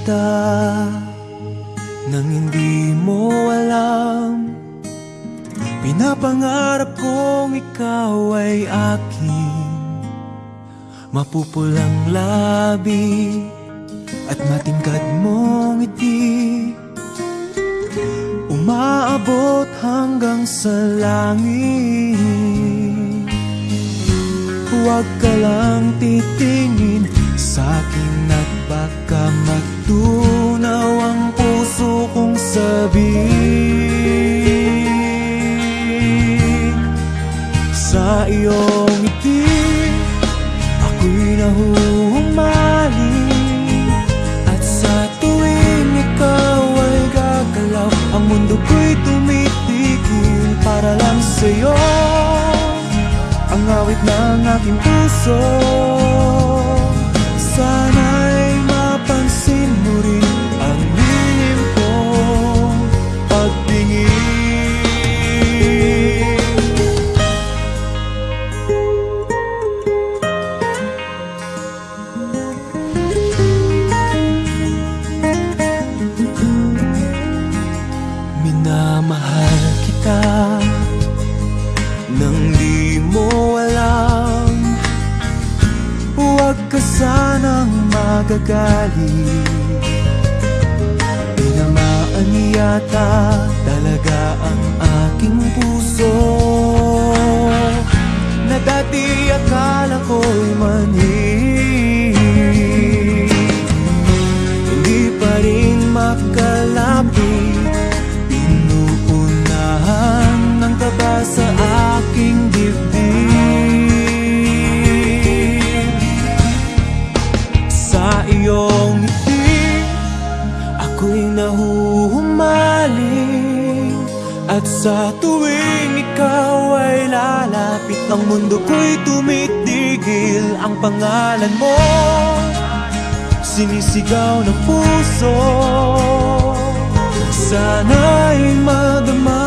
kita nang hindi mo alam. Pinapangarap kong ikaw ay aking mapupulang labi at matingkad mong ngiti, umaabot hanggang sa langit. Huwag ka lang titingin sa'kin at baka matunaw ang puso kong sabik. Sa iyong ngiti ako'y nahuhumaling, at sa tuwing ikaw ay gagalaw, ang mundo ko'y tumitigil para lang sa'yo. Ang awit ng aking puso, sana'y mapansin mo rin ang lihim kong pagtingin. Minamahal kita nang di mo alam. Huwag ka sanang magagalit, tinamaan yata talaga ang aking puso, na dati akala ko'y manhid. Hindi pa rin makalapit, pinuunahan ng kaba sa aking dibdib. Sa iyong ngiti ako'y nahuhumaling, at sa tuwing ikaw ay lalapit, ang mundo ko'y tumitigil. Ang pangalan mo sinisigaw ng puso, sana'y madama